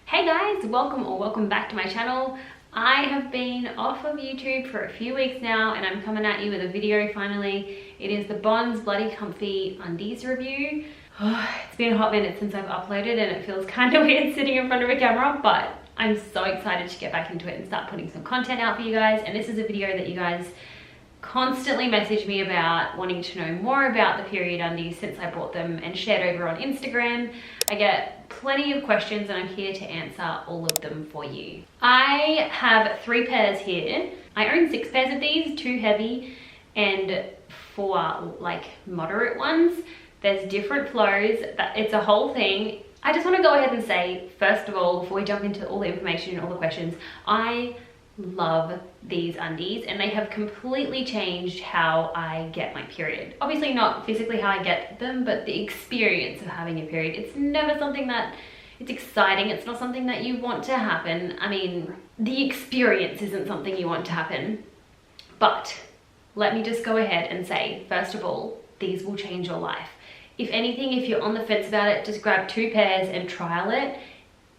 Hey guys, welcome back to my channel. I have been off of YouTube for a few weeks now and I'm coming at you with a video finally. It is the Bonds Bloody Comfy Undies review. It's been a hot minute since I've uploaded and it feels kind of weird sitting in front of a camera, but I'm so excited to get back into it and start putting some content out for you guys. And this is a video that you guys constantly message me about, wanting to know more about the period undies since I bought them and shared over on Instagram. I get plenty of questions and I'm here to answer all of them for you. I have 3 pairs here. I own 6 pairs of these, 2 heavy and 4 like moderate ones. There's different flows, it's a whole thing. I just want to go ahead and say, first of all, before we jump into all the information and all the questions, I love these undies and they have completely changed how I get my period. Obviously not physically how I get them, but the experience of having a period. It's never something that, it's exciting, it's not something that you want to happen. I mean, the experience isn't something you want to happen. But let me just go ahead and say, first of all, these will change your life. If anything, if you're on the fence about it, just grab 2 pairs and trial it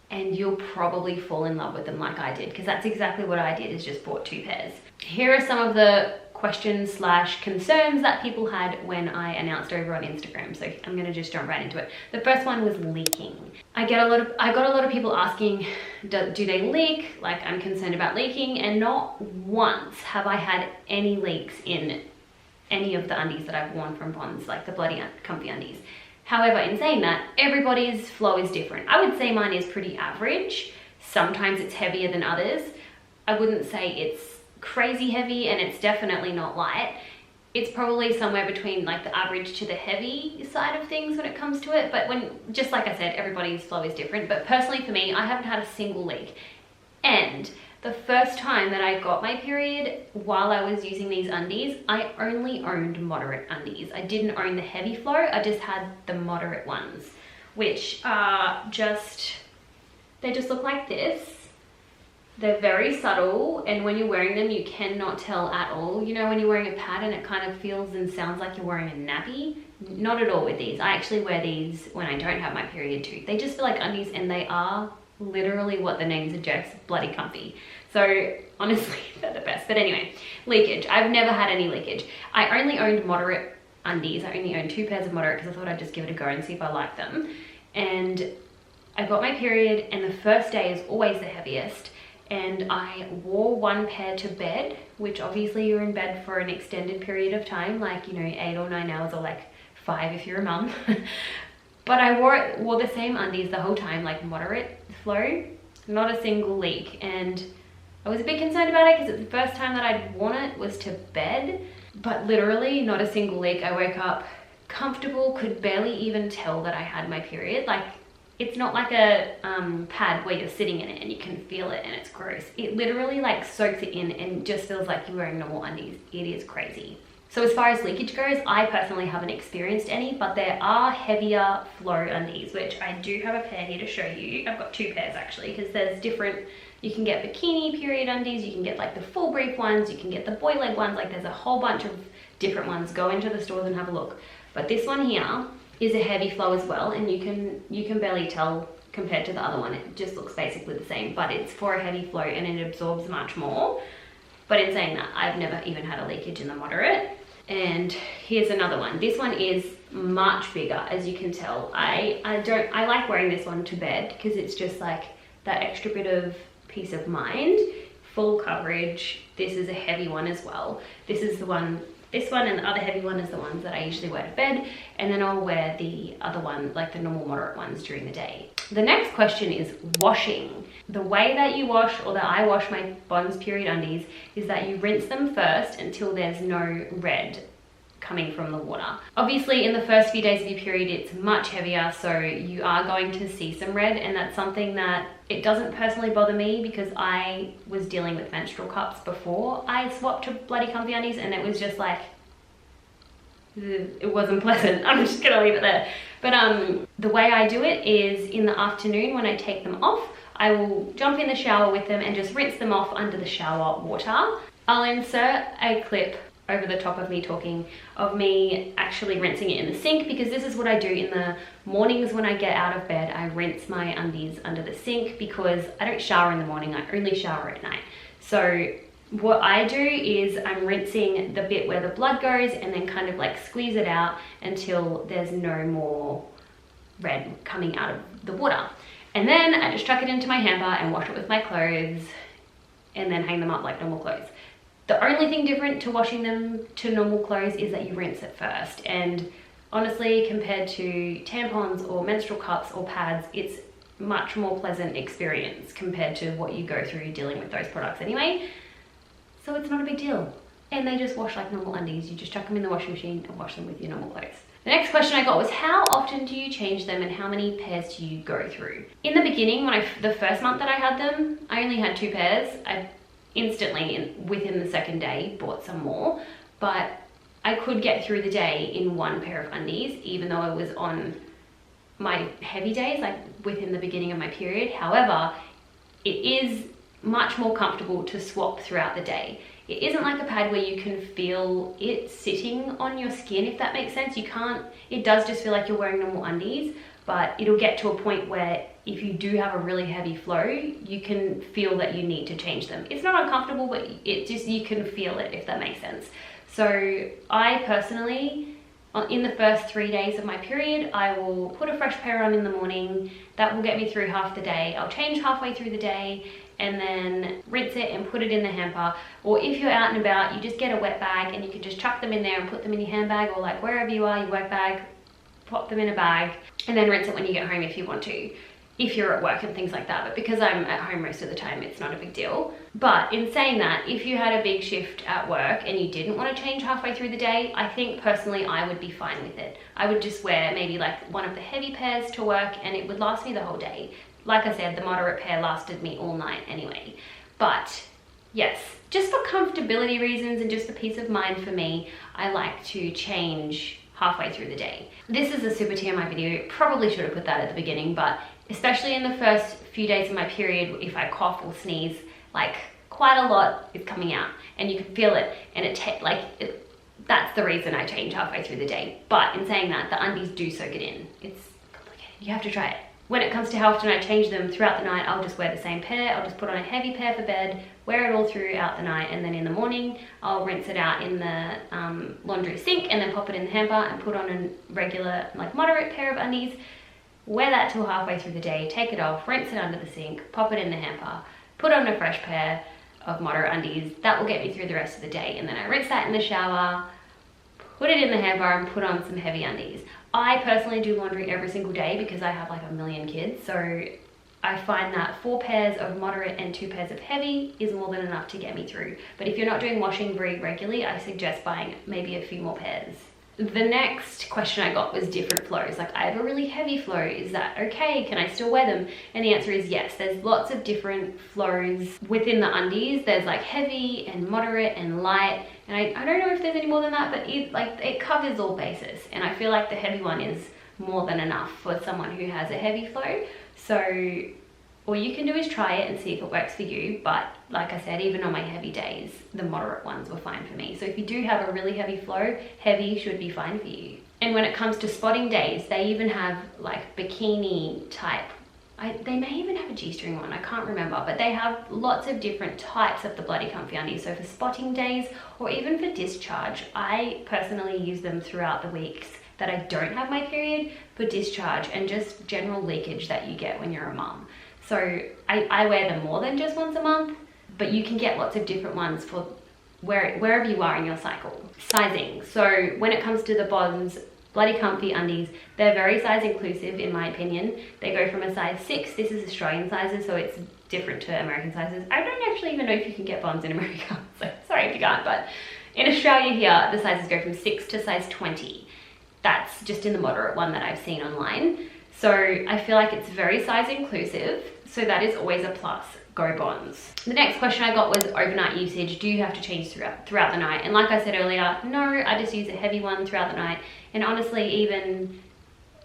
and you'll probably fall in love with them like I did, because that's exactly what I did, is just bought 2 pairs. Here are some of the questions / concerns that people had when I announced over on Instagram. So I'm gonna just jump right into it. The first one was leaking. I got a lot of people asking, do they leak? Like, I'm concerned about leaking, and not once have I had any leaks in any of the undies that I've worn from Bonds, like the Bloody Comfy Undies. However, in saying that, everybody's flow is different. I would say mine is pretty average. Sometimes it's heavier than others. I wouldn't say it's crazy heavy, and it's definitely not light. It's probably somewhere between like the average to the heavy side of things when it comes to it. But just like I said, everybody's flow is different. But personally for me, I haven't had a single leak. And the first time that I got my period while I was using these undies, I only owned moderate undies. I didn't own the heavy flow, I just had the moderate ones, which are they just look like this. They're very subtle, and when you're wearing them, you cannot tell at all. You know when you're wearing a pad and it kind of feels and sounds like you're wearing a nappy? Not at all with these. I actually wear these when I don't have my period too. They just feel like undies, and they are literally what the name suggests, bloody comfy. So honestly, they're the best. But anyway, leakage. I've never had any leakage. I only owned moderate undies. I only owned 2 pairs of moderate because I thought I'd just give it a go and see if I liked them. And I got my period, and the first day is always the heaviest. And I wore 1 pair to bed, which obviously you're in bed for an extended period of time, like, you know, 8 or 9 hours, or like 5 if you're a mum. But I wore the same undies the whole time, like moderate flow, not a single leak. And I was a bit concerned about it because the first time that I'd worn it was to bed, but literally not a single leak. I woke up comfortable, could barely even tell that I had my period. Like, it's not like a pad where you're sitting in it and you can feel it and it's gross. It literally like soaks it in and just feels like you're wearing normal undies. It is crazy. So as far as leakage goes, I personally haven't experienced any, but there are heavier flow undies, which I do have a pair here to show you. I've got 2 pairs actually, because there's different, you can get bikini period undies, you can get like the full brief ones, you can get the boy leg ones, like there's a whole bunch of different ones. Go into the stores and have a look. But this one here is a heavy flow as well, and you can barely tell compared to the other one. It just looks basically the same, but it's for a heavy flow and it absorbs much more. But in saying that, I've never even had a leakage in the moderate. And here's another one. This one is much bigger, as you can tell. I like wearing this one to bed because it's just like that extra bit of peace of mind. Full coverage. This is a heavy one as well. This one and the other heavy one is the ones that I usually wear to bed, and then I'll wear the other one, like the normal moderate ones, during the day. The next question is washing. The way that you wash, or that I wash my Bonds period undies, is that you rinse them first until there's no red coming from the water. Obviously in the first few days of your period it's much heavier, so you are going to see some red, and that's something that it doesn't personally bother me because I was dealing with menstrual cups before I swapped to Bloody Comfy Undies, and it was just like, it wasn't pleasant. I'm just gonna leave it there. But the way I do it is in the afternoon when I take them off, I will jump in the shower with them and just rinse them off under the shower water. I'll insert a clip over the top of me talking, of me actually rinsing it in the sink, because this is what I do in the mornings when I get out of bed. I rinse my undies under the sink because I don't shower in the morning, I only shower at night. So what I do is I'm rinsing the bit where the blood goes and then kind of like squeeze it out until there's no more red coming out of the water. And then I just chuck it into my hamper and wash it with my clothes and then hang them up like normal clothes. The only thing different to washing them to normal clothes is that you rinse it first. And honestly, compared to tampons or menstrual cups or pads, it's much more pleasant experience compared to what you go through dealing with those products anyway. So it's not a big deal. And they just wash like normal undies. You just chuck them in the washing machine and wash them with your normal clothes. The next question I got was, how often do you change them and how many pairs do you go through? In the beginning, the first month that I had them, I only had 2 pairs. I instantly, within the second day, bought some more, but I could get through the day in 1 pair of undies, even though I was on my heavy days, like within the beginning of my period. However, it is much more comfortable to swap throughout the day. It isn't like a pad where you can feel it sitting on your skin, if that makes sense. It does just feel like you're wearing normal undies, but it'll get to a point where if you do have a really heavy flow, you can feel that you need to change them. It's not uncomfortable, but you can feel it, if that makes sense. So I personally, in the first 3 days of my period, I will put a fresh pair on in the morning. That will get me through half the day. I'll change halfway through the day and then rinse it and put it in the hamper. Or if you're out and about, you just get a wet bag and you can just chuck them in there and put them in your handbag, or like wherever you are, your work bag, pop them in a bag and then rinse it when you get home if you want to, if you're at work and things like that. But because I'm at home most of the time, it's not a big deal. But in saying that, if you had a big shift at work and you didn't want to change halfway through the day, I think personally I would be fine with it. I would just wear maybe like one of the heavy pairs to work and it would last me the whole day. Like I said, the moderate pair lasted me all night anyway. But yes, just for comfortability reasons and just for peace of mind for me, I like to change halfway through the day. This is a super TMI video. Probably should have put that at the beginning, but especially in the first few days of my period, if I cough or sneeze, like quite a lot is coming out and you can feel it, and that's the reason I change halfway through the day. But in saying that, the undies do soak it in. It's complicated. You have to try it. When it comes to how often I change them throughout the night, I'll just wear the same pair. I'll just put on a heavy pair for bed, wear it all throughout the night, and then in the morning, I'll rinse it out in the laundry sink and then pop it in the hamper and put on a regular, like moderate pair of undies, wear that till halfway through the day, take it off, rinse it under the sink, pop it in the hamper, put on a fresh pair of moderate undies. That will get me through the rest of the day. And then I rinse that in the shower, put it in the hamper and put on some heavy undies. I personally do laundry every single day because I have like a million kids. So I find that 4 pairs of moderate and 2 pairs of heavy is more than enough to get me through. But if you're not doing washing very regularly, I suggest buying maybe a few more pairs. The next question I got was different flows. Like, I have a really heavy flow. Is that okay? Can I still wear them? And the answer is yes. There's lots of different flows within the undies. There's like heavy and moderate and light. And I don't know if there's any more than that, but it covers all bases. And I feel like the heavy one is more than enough for someone who has a heavy flow. So all you can do is try it and see if it works for you. But like I said, even on my heavy days, the moderate ones were fine for me. So if you do have a really heavy flow, heavy should be fine for you. And when it comes to spotting days, they even have like bikini type. They may even have a G-string one, I can't remember, but they have lots of different types of the Bloody Comfy undies. So for spotting days or even for discharge, I personally use them throughout the weeks that I don't have my period for discharge and just general leakage that you get when you're a mum. So I wear them more than just once a month, but you can get lots of different ones for wherever you are in your cycle. Sizing. So when it comes to the Bonds Bloody Comfy undies, they're very size inclusive in my opinion. They go from a size 6, this is Australian sizes, so it's different to American sizes. I don't actually even know if you can get Bonds in America, so sorry if you can't, but in Australia here, the sizes go from 6 to size 20. That's just in the moderate one that I've seen online. So I feel like it's very size inclusive, so that is always a plus. Go Bonds. The next question I got was overnight usage. Do you have to change throughout the night? And like I said earlier, no, I just use a heavy one throughout the night. And honestly, even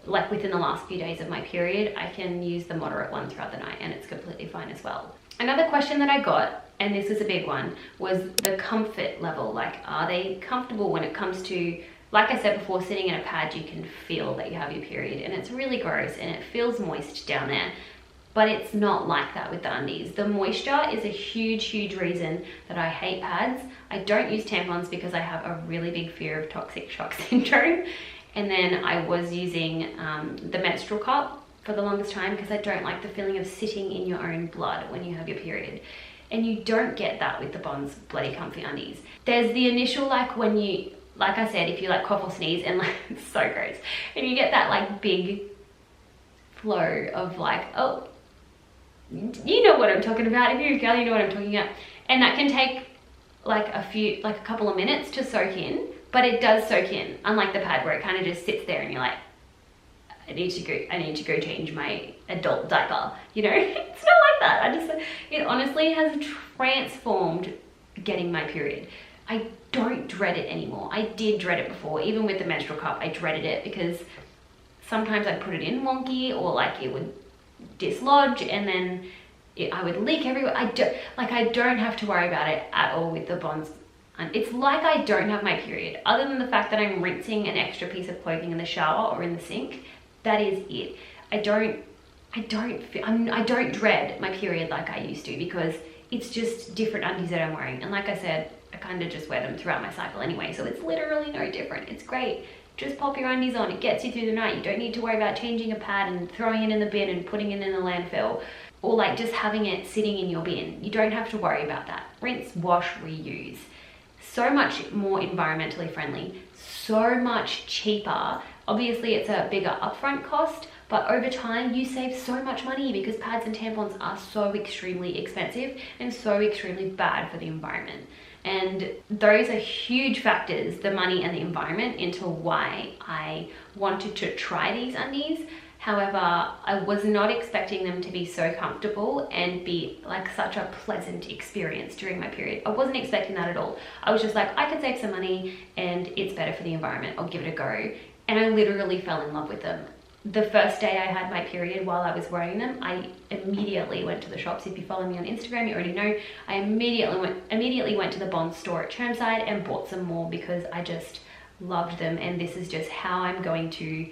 like within the last few days of my period, I can use the moderate one throughout the night and it's completely fine as well. Another question that I got, and this is a big one, was the comfort level. Like, are they comfortable when it comes to, like I said before, sitting in a pad, you can feel that you have your period and it's really gross and it feels moist down there. But it's not like that with the undies. The moisture is a huge, huge reason that I hate pads. I don't use tampons because I have a really big fear of toxic shock syndrome. And then I was using the menstrual cup for the longest time because I don't like the feeling of sitting in your own blood when you have your period. And you don't get that with the Bonds Bloody Comfy Undies. There's the initial, like when you, like I said, if you like cough or sneeze and like, it's so gross. And you get that like big flow of like, oh, you know what I'm talking about. If you're a girl, you know what I'm talking about. And that can take like a couple of minutes to soak in, but it does soak in, unlike the pad where it kind of just sits there and you're like, I need to go change my adult diaper, you know? It's not like that. It honestly has transformed getting my period. I don't dread it anymore. I did dread it before, even with the menstrual cup. I dreaded it because sometimes I'd put it in wonky or like it would dislodge and then I would leak everywhere. I don't have to worry about it at all with the Bonds. And it's like I don't have my period, other than the fact that I'm rinsing an extra piece of clothing in the shower or in the sink. That is it. I don't dread my period like I used to because it's just different undies that I'm wearing. And like I said, I kind of just wear them throughout my cycle anyway, so it's literally no different. It's great. Just pop your undies on. It gets you through the night. You don't need to worry about changing a pad and throwing it in the bin and putting it in the landfill, or like just having it sitting in your bin. You don't have to worry about that. Rinse, wash, reuse. So much more environmentally friendly, so much cheaper. Obviously it's a bigger upfront cost, but over time you save so much money because pads and tampons are so extremely expensive and so extremely bad for the environment. And those are huge factors, the money and the environment, into why I wanted to try these undies. However, I was not expecting them to be so comfortable and be like such a pleasant experience during my period. I wasn't expecting that at all. I was just like, I could save some money and it's better for the environment. I'll give it a go. And I literally fell in love with them. The first day I had my period, while I was wearing them, I immediately went to the shops. If you follow me on Instagram, you already know, I immediately went to the Bonds store at Chermside and bought some more because I just loved them. And this is just how I'm going to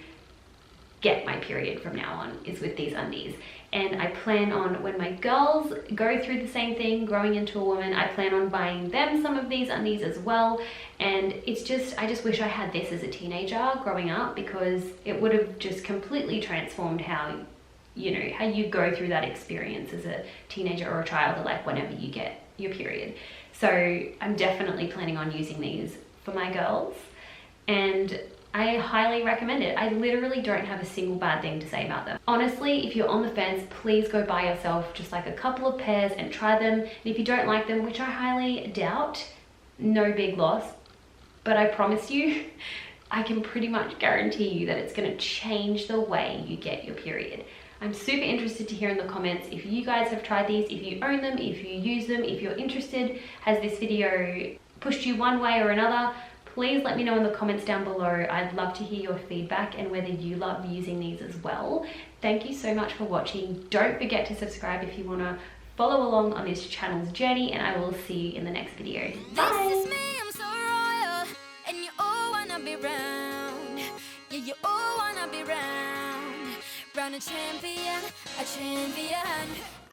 get my period from now on, is with these undies. And I plan on, when my girls go through the same thing, growing into a woman, I plan on buying them some of these undies as well. And it's just, I just wish I had this as a teenager growing up, because it would have just completely transformed how, you know, how you go through that experience as a teenager or a child, or like whenever you get your period. So I'm definitely planning on using these for my girls, and I highly recommend it. I literally don't have a single bad thing to say about them. Honestly, if you're on the fence, please go buy yourself just like a couple of pairs and try them. And if you don't like them, which I highly doubt, no big loss. But I promise you, I can pretty much guarantee you that it's gonna change the way you get your period. I'm super interested to hear in the comments if you guys have tried these, if you own them, if you use them, if you're interested. Has this video pushed you one way or another? Please let me know in the comments down below. I'd love to hear your feedback and whether you love using these as well. Thank you so much for watching. Don't forget to subscribe if you want to follow along on this channel's journey, and I will see you in the next video. Bye! This is me, I'm so royal, and you all wanna be round. Yeah, you all wanna be round. Round a champion, a champion.